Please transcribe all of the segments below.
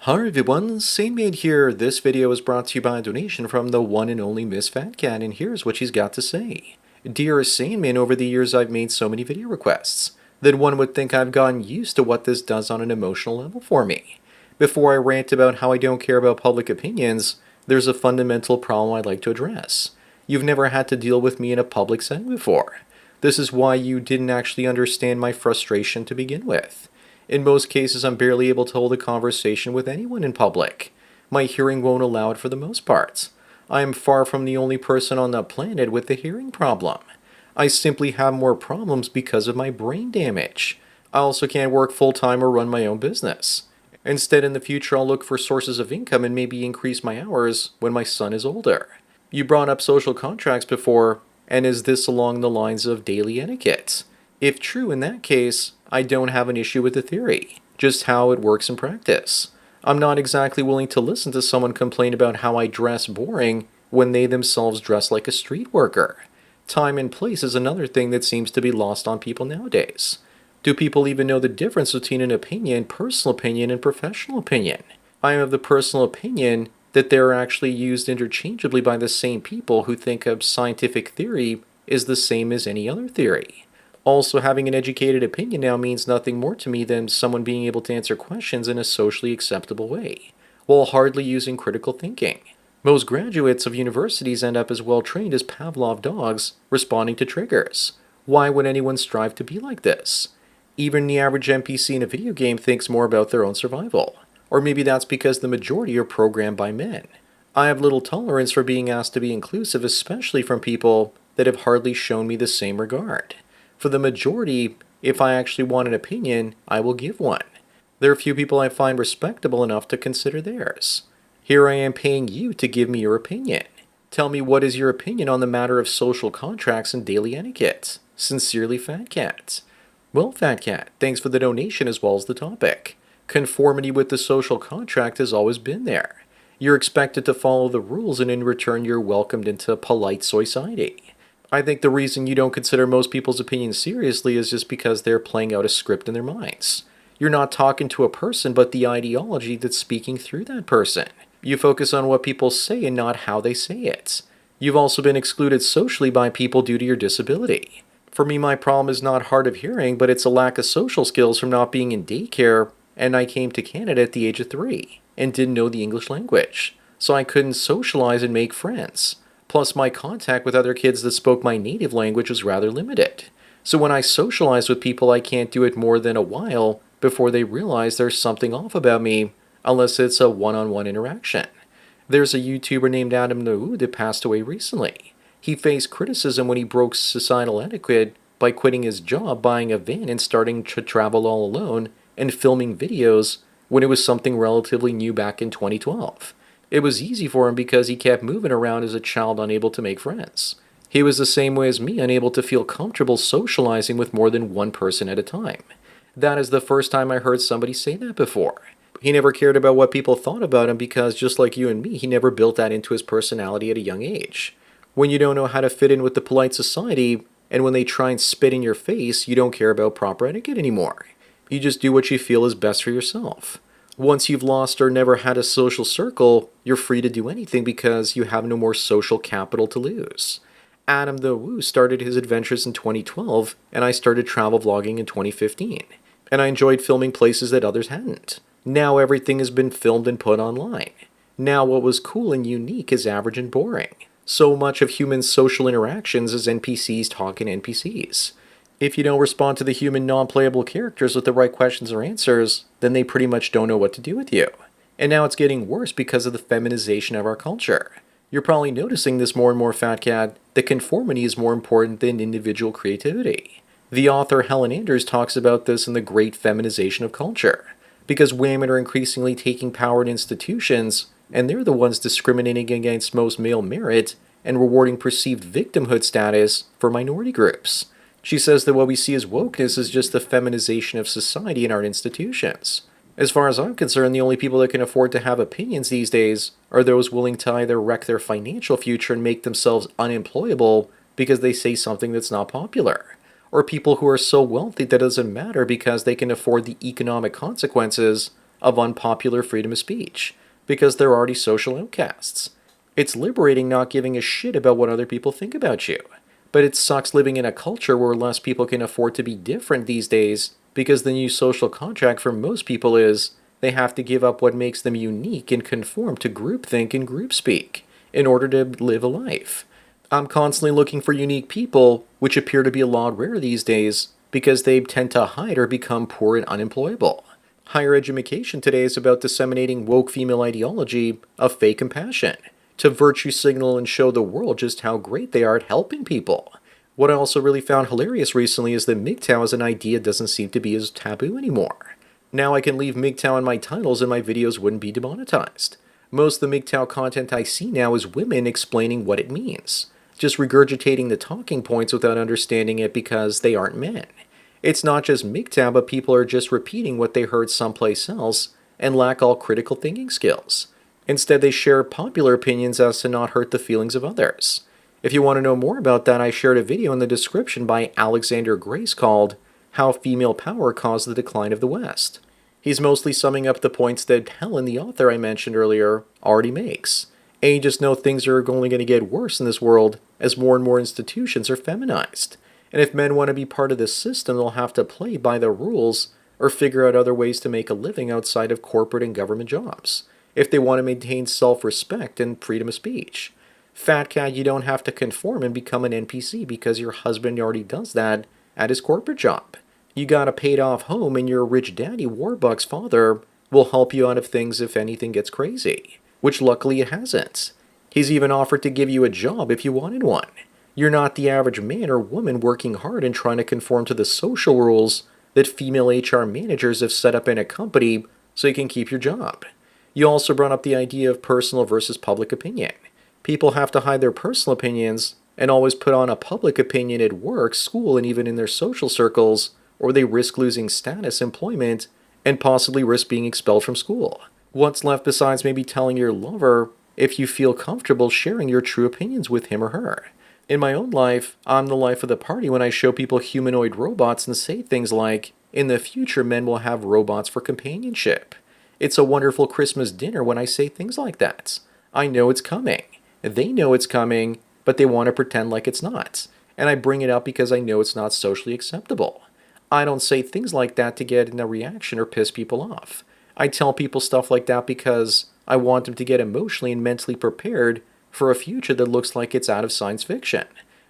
Hi everyone, Sandman here. This video is brought to you by a donation from the one and only Miss Fat Cat, and here's what she's got to say. Dear Sandman, over the years I've made so many video requests that one would think I've gotten used to what this does on an emotional level for me. Before I rant about how I don't care about public opinions, there's a fundamental problem I'd like to address. You've never had to deal with me in a public setting before. This is why you didn't actually understand my frustration to begin with. In most cases, I'm barely able to hold a conversation with anyone in public. My hearing won't allow it for the most part. I am far from the only person on the planet with a hearing problem. I simply have more problems because of my brain damage. I also can't work full-time or run my own business. Instead, in the future, I'll look for sources of income and maybe increase my hours when my son is older. You brought up social contracts before, and is this along the lines of daily etiquette? If true, in that case, I don't have an issue with the theory, just how it works in practice. I'm not exactly willing to listen to someone complain about how I dress boring when they themselves dress like a street worker. Time and place is another thing that seems to be lost on people nowadays. Do people even know the difference between an opinion, personal opinion, and professional opinion? I am of the personal opinion that they are actually used interchangeably by the same people who think of scientific theory is the same as any other theory. Also, having an educated opinion now means nothing more to me than someone being able to answer questions in a socially acceptable way, while hardly using critical thinking. Most graduates of universities end up as well trained as Pavlov dogs, responding to triggers. Why would anyone strive to be like this? Even the average NPC in a video game thinks more about their own survival. Or maybe that's because the majority are programmed by men. I have little tolerance for being asked to be inclusive, especially from people that have hardly shown me the same regard. For the majority, if I actually want an opinion, I will give one. There are few people I find respectable enough to consider theirs. Here I am paying you to give me your opinion. Tell me, what is your opinion on the matter of social contracts and daily etiquette? Sincerely, Fat Cat. Well, Fat Cat, thanks for the donation as well as the topic. Conformity with the social contract has always been there. You're expected to follow the rules, and in return you're welcomed into polite society. I think the reason you don't consider most people's opinions seriously is just because they're playing out a script in their minds. You're not talking to a person, but the ideology that's speaking through that person. You focus on what people say and not how they say it. You've also been excluded socially by people due to your disability. For me, my problem is not hard of hearing, but it's a lack of social skills from not being in daycare, and I came to Canada at the age of 3 and didn't know the English language, so I couldn't socialize and make friends. Plus, my contact with other kids that spoke my native language was rather limited. So when I socialize with people, I can't do it more than a while before they realize there's something off about me, unless it's a one-on-one interaction. There's a YouTuber named Adam Naou that passed away recently. He faced criticism when he broke societal etiquette by quitting his job, buying a van, and starting to travel all alone and filming videos when it was something relatively new back in 2012. It was easy for him because he kept moving around as a child, unable to make friends. He was the same way as me, unable to feel comfortable socializing with more than one person at a time. That is the first time I heard somebody say that before. He never cared about what people thought about him because, just like you and me, he never built that into his personality at a young age. When you don't know how to fit in with the polite society, and when they try and spit in your face, you don't care about proper etiquette anymore. You just do what you feel is best for yourself. Once you've lost or never had a social circle, you're free to do anything because you have no more social capital to lose. Adam the Woo started his adventures in 2012, and I started travel vlogging in 2015. And I enjoyed filming places that others hadn't. Now everything has been filmed and put online. Now what was cool and unique is average and boring. So much of human social interactions is NPCs talking to NPCs. If you don't respond to the human non-playable characters with the right questions or answers, then they pretty much don't know what to do with you. And now it's getting worse because of the feminization of our culture. You're probably noticing this more and more, Fat Cat, that conformity is more important than individual creativity. The author Helen Anders talks about this in The Great Feminization of Culture, because women are increasingly taking power in institutions, and they're the ones discriminating against most male merit and rewarding perceived victimhood status for minority groups. She says that what we see as wokeness is just the feminization of society in our institutions. As far as I'm concerned, the only people that can afford to have opinions these days are those willing to either wreck their financial future and make themselves unemployable because they say something that's not popular, or people who are so wealthy that it doesn't matter because they can afford the economic consequences of unpopular freedom of speech, because they're already social outcasts. It's liberating not giving a shit about what other people think about you. But it sucks living in a culture where less people can afford to be different these days, because the new social contract for most people is they have to give up what makes them unique and conform to groupthink and groupspeak in order to live a life. I'm constantly looking for unique people, which appear to be a lot rare these days, because they tend to hide or become poor and unemployable. Higher education today is about disseminating woke female ideology of fake compassion to virtue signal and show the world just how great they are at helping people. What I also really found hilarious recently is that MGTOW as an idea doesn't seem to be as taboo anymore. Now I can leave MGTOW in my titles and my videos wouldn't be demonetized. Most of the MGTOW content I see now is women explaining what it means, just regurgitating the talking points without understanding it because they aren't men. It's not just MGTOW, but people are just repeating what they heard someplace else and lack all critical thinking skills. Instead, they share popular opinions as to not hurt the feelings of others. If you want to know more about that, I shared a video in the description by Alexander Grace called How Female Power Caused the Decline of the West. He's mostly summing up the points that Helen, the author I mentioned earlier, already makes. And you just know things are only going to get worse in this world as more and more institutions are feminized. And if men want to be part of this system, they'll have to play by the rules or figure out other ways to make a living outside of corporate and government jobs, if they want to maintain self-respect and freedom of speech. Fat cat, you don't have to conform and become an NPC because your husband already does that at his corporate job. You got a paid-off home and your rich daddy, Warbucks' father, will help you out of things if anything gets crazy, which luckily it hasn't. He's even offered to give you a job if you wanted one. You're not the average man or woman working hard and trying to conform to the social rules that female HR managers have set up in a company so you can keep your job. You also brought up the idea of personal versus public opinion. People have to hide their personal opinions and always put on a public opinion at work, school, and even in their social circles, or they risk losing status, employment, and possibly risk being expelled from school. What's left besides maybe telling your lover if you feel comfortable sharing your true opinions with him or her? In my own life, I'm the life of the party when I show people humanoid robots and say things like, in the future men will have robots for companionship. It's a wonderful Christmas dinner when I say things like that. I know it's coming. They know it's coming, but they want to pretend like it's not. And I bring it up because I know it's not socially acceptable. I don't say things like that to get a reaction or piss people off. I tell people stuff like that because I want them to get emotionally and mentally prepared for a future that looks like it's out of science fiction.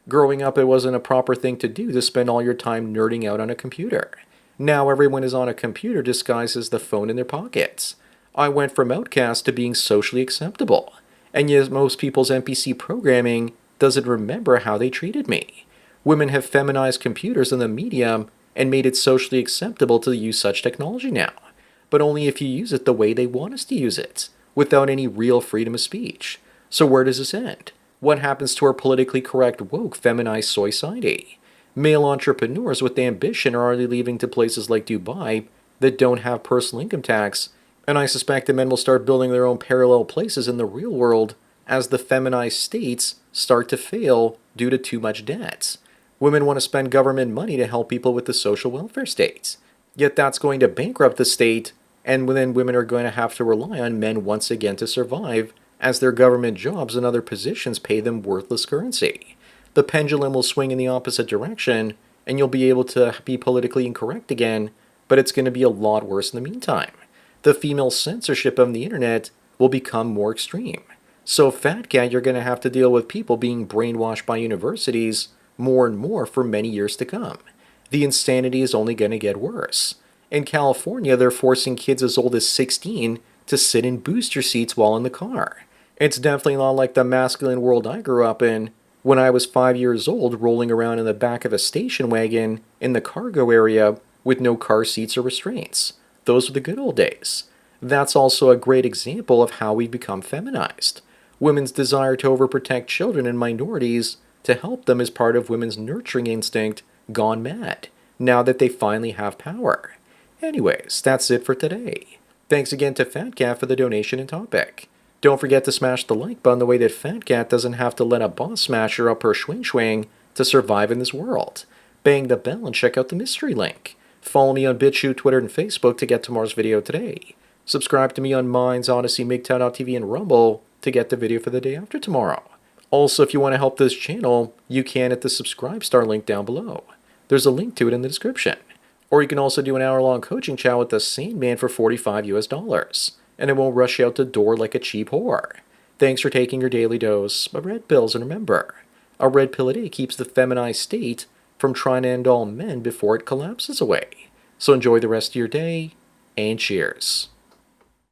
Growing up, it wasn't a proper thing to do to spend all your time nerding out on a computer. Now everyone is on a computer disguised as the phone in their pockets. I went from outcast to being socially acceptable. And yet most people's NPC programming doesn't remember how they treated me. Women have feminized computers and the media and made it socially acceptable to use such technology now. But only if you use it the way they want us to use it, without any real freedom of speech. So where does this end? What happens to our politically correct, woke, feminized society? Male entrepreneurs with ambition are already leaving to places like Dubai that don't have personal income tax, and I suspect that men will start building their own parallel places in the real world as the feminized states start to fail due to too much debt. Women want to spend government money to help people with the social welfare states. Yet that's going to bankrupt the state, and then women are going to have to rely on men once again to survive, as their government jobs and other positions pay them worthless currency. The pendulum will swing in the opposite direction, and you'll be able to be politically incorrect again, but it's going to be a lot worse in the meantime. The female censorship of the internet will become more extreme. So fat cat, you're going to have to deal with people being brainwashed by universities more and more for many years to come. The insanity is only going to get worse. In California, they're forcing kids as old as 16 to sit in booster seats while in the car. It's definitely not like the masculine world I grew up in when I was 5 years old rolling around in the back of a station wagon in the cargo area with no car seats or restraints. Those were the good old days. That's also a great example of how we've become feminized. Women's desire to overprotect children and minorities to help them is part of women's nurturing instinct gone mad, now that they finally have power. Anyways, that's it for today. Thanks again to Fat Cat for the donation and topic. Don't forget to smash the like button the way that Fat Cat doesn't have to let a boss smash her up her swing to survive in this world. Bang the bell and check out the mystery link. Follow me on BitChute, Twitter, and Facebook to get tomorrow's video today. Subscribe to me on Minds, Odyssey, MGTOW.tv, and Rumble to get the video for the day after tomorrow. Also, if you want to help this channel, you can at the subscribe star link down below. There's a link to it in the description. Or you can also do an hour-long coaching chat with the Sandman for $45 US, and it won't rush you out the door like a cheap whore. Thanks for taking your daily dose of red pills, and remember, a red pill a day keeps the feminized state from trying to end all men before it collapses away. So enjoy the rest of your day, and cheers.